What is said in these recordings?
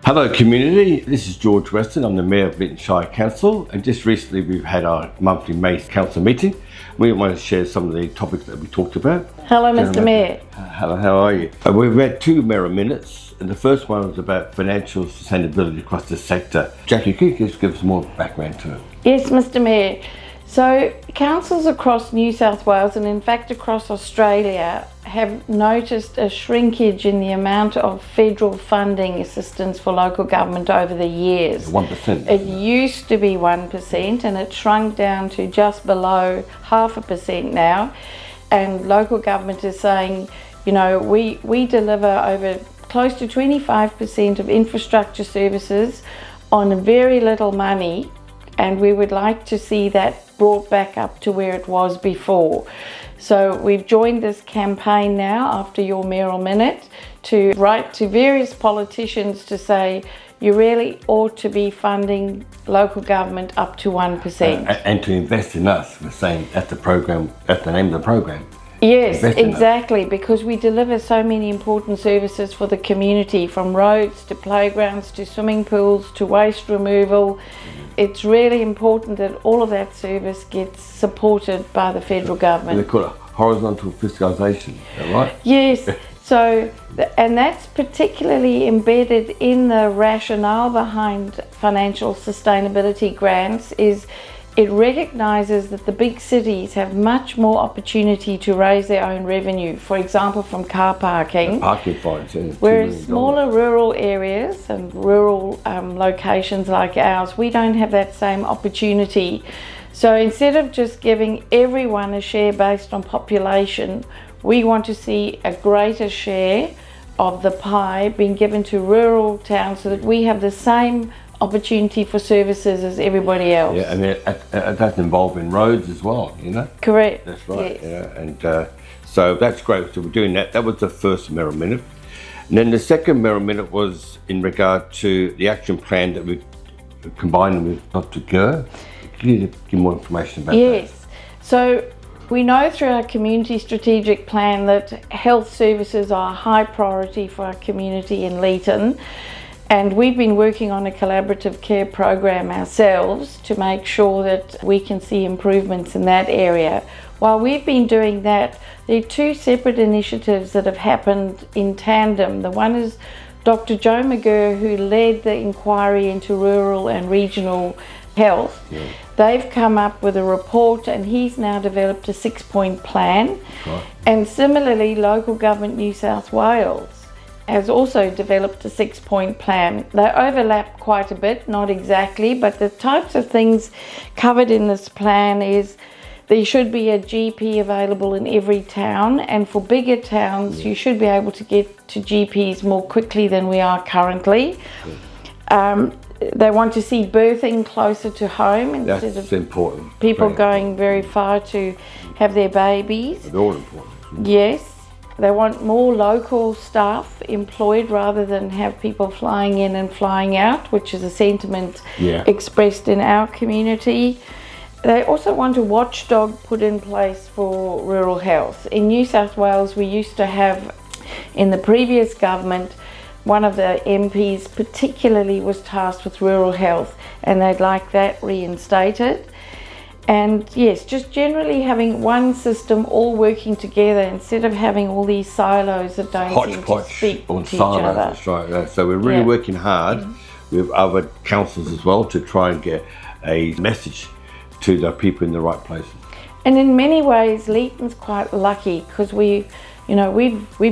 Hello community, this is George Weston. I'm the Mayor of Lytton Shire Council, and just recently we've had our monthly May Council meeting. We want to share some of the topics that we talked about. Hello Mr Mayor. Hello, how are you? We've had two Mayor Minutes, and the first one was about financial sustainability across the sector. Jackie, could you just give us more background to it? Yes Mr Mayor. So councils across New South Wales and in fact across Australia have noticed a shrinkage in the amount of federal funding assistance for local government over the years. 1%. It used to be 1% and it shrunk down to just below 0.5% now. And local government is saying, you know, we deliver over close to 25% of infrastructure services on very little money, and we would like to see that brought back up to where it was before. So we've joined this campaign now after your Mayoral Minute to write to various politicians to say you really ought to be funding local government up to 1%. And to invest in us, we're saying at the name of the program. Yes, exactly, because we deliver so many important services for the community, from roads to playgrounds to swimming pools to waste removal. It's really important that all of that service gets supported by the federal government. They call it horizontal fiscalisation, is that right? Yes, so, and that's particularly embedded in the rationale behind financial sustainability grants. Is it recognises that the big cities have much more opportunity to raise their own revenue, for example from car parking. Parking fines, yeah, whereas smaller rural areas and rural locations like ours, we don't have that same opportunity. So instead of just giving everyone a share based on population, we want to see a greater share of the pie being given to rural towns so that we have the same opportunity for services as everybody else. Yeah, and that's involving roads as well, you know? Correct. That's right, yes. yeah, and so that's great. So we're doing that. That was the first Mayoral Minute. And then the second Mayoral Minute was in regard to the action plan that we combined with Dr. Gurr. Can you give more information about that? Yes. So we know through our community strategic plan that health services are a high priority for our community in Lytton. And we've been working on a collaborative care program ourselves to make sure that we can see improvements in that area. While we've been doing that, there are two separate initiatives that have happened in tandem. The one is Dr. Joe McGurr, who led the inquiry into rural and regional health. Yeah. They've come up with a report and he's now developed a 6-point plan. Right. And similarly, Local Government New South Wales has also developed a 6-point plan. They overlap quite a bit, not exactly, but the types of things covered in this plan is there should be a GP available in every town, and for bigger towns you should be able to get to GPs more quickly than we are currently. They want to see birthing closer to home instead That's of important. people going very far to have their babies. They're all important. Yes. They want more local staff employed rather than have people flying in and flying out, which is a sentiment expressed in our community. They also want a watchdog put in place for rural health. In New South Wales, we used to have, in the previous government, one of the MPs particularly was tasked with rural health, and they'd like that reinstated. And yes, just generally having one system all working together instead of having all these silos that don't seem to speak to each other. That's right. So we're really working hard with other councils as well to try and get a message to the people in the right places. And in many ways, Lytton's quite lucky because we've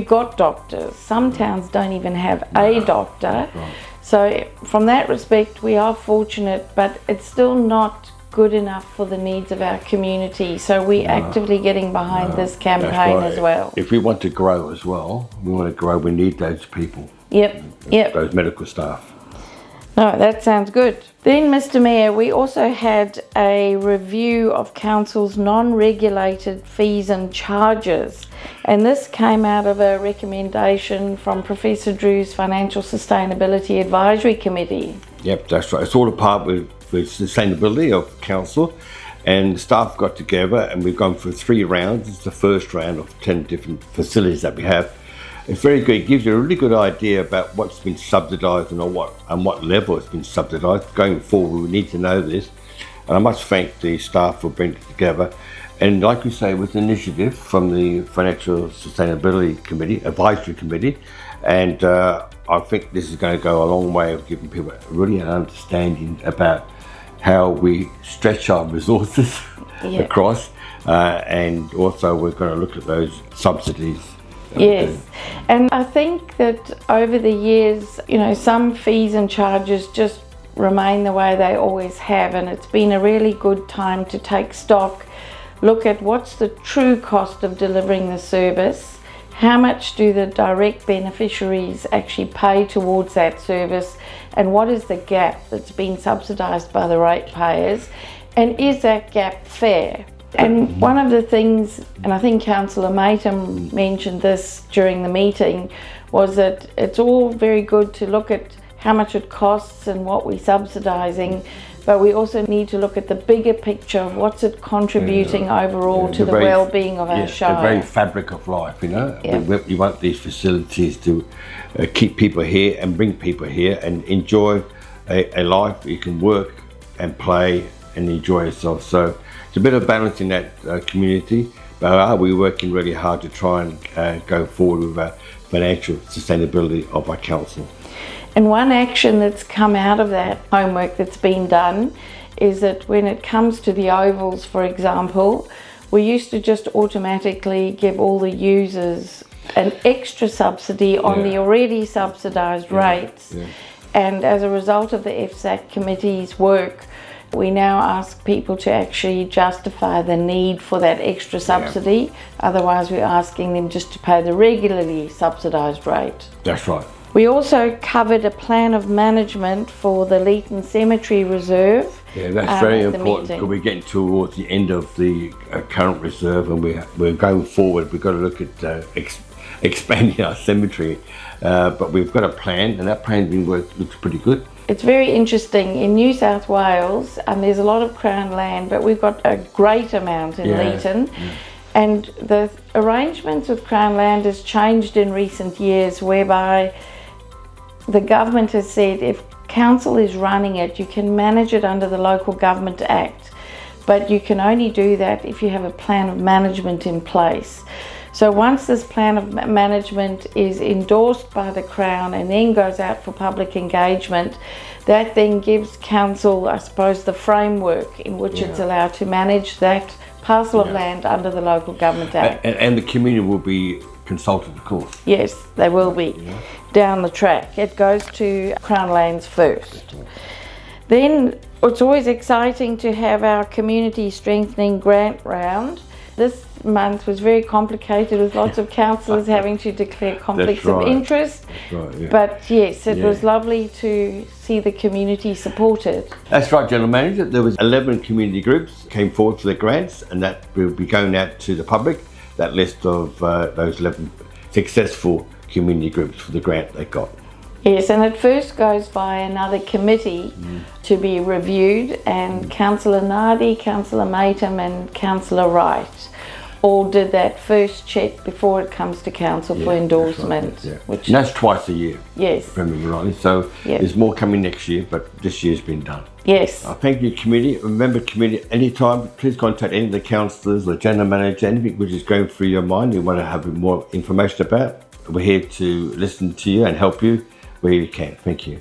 got doctors. Some towns don't even have a doctor. Right. So from that respect, we are fortunate, but it's still not good enough for the needs of our community. So we're actively getting behind this campaign as well. If we want to grow as well, we need those people. Yep. Those medical staff. No, that sounds good. Then, Mr. Mayor, we also had a review of council's non-regulated fees and charges. And this came out of a recommendation from Professor Drew's Financial Sustainability Advisory Committee. Yep, that's right. It's all a part with sustainability of council, and staff got together and we've gone through 3 rounds. It's the first round of 10 different facilities that we have. It's very good. It gives you a really good idea about what's been subsidised and what level it's been subsidised. Going forward, we need to know this. And I must thank the staff for bringing it together. And like we say, with an initiative from the Financial Sustainability Committee, Advisory Committee, and I think this is going to go a long way of giving people really an understanding about how we stretch our resources across, and also we're going to look at those subsidies. Yes, and I think that over the years, some fees and charges just remain the way they always have, and it's been a really good time to take stock, look at what's the true cost of delivering the service, how much do the direct beneficiaries actually pay towards that service, and what is the gap that's been subsidised by the ratepayers, and is that gap fair? And one of the things, and I think Councillor Matum mentioned this during the meeting, was that it's all very good to look at how much it costs and what we're subsidising, but we also need to look at the bigger picture of what's it contributing overall to the well-being of our shire. The very fabric of life, We want these facilities to keep people here and bring people here and enjoy a life you can work and play and enjoy yourself. So it's a bit of balance in that community, but we're working really hard to try and go forward with our financial sustainability of our council. And one action that's come out of that homework that's been done is that when it comes to the ovals, for example, we used to just automatically give all the users an extra subsidy on the already subsidised rates. And as a result of the FSAC committee's work, we now ask people to actually justify the need for that extra subsidy. Otherwise, we're asking them just to pay the regularly subsidised rate. That's right. We also covered a plan of management for the Leeton Cemetery Reserve. Yeah, that's very important because we're getting towards the end of the current reserve, and we're going forward. We've got to look at expanding our cemetery, but we've got a plan, and that plan looks pretty good. It's very interesting. In New South Wales, there's a lot of Crown land, but we've got a great amount in Leeton. And the arrangements with Crown land has changed in recent years, whereby the government has said if council is running it, you can manage it under the Local Government Act, but you can only do that if you have a plan of management in place. So once this plan of management is endorsed by the Crown and then goes out for public engagement, that then gives council, I suppose, the framework in which it's allowed to manage that parcel of land under the Local Government Act. And the community will be consulted, of course. Yes, they will be down the track. It goes to Crown lands first. Then it's always exciting to have our community strengthening grant round. This month was very complicated with lots of councillors having to declare conflicts of interest. But yes, it was lovely to see the community supported. That's right, General Manager. There was 11 community groups came forward for their grants, and that will be going out to the public, that list of those 11 successful community groups for the grant they got. Yes, and it first goes via another committee to be reviewed, and Councillor Nardi, Councillor Matum and Councillor Wright all did that first check before it comes to council for endorsement. That's right, and that's twice a year. Yes. If I remember rightly. So there's more coming next year, but this year's been done. Yes. Thank you, committee. Remember, committee, anytime, please contact any of the councillors or general manager, anything which is going through your mind you want to have more information about. We're here to listen to you and help you where you can. Thank you.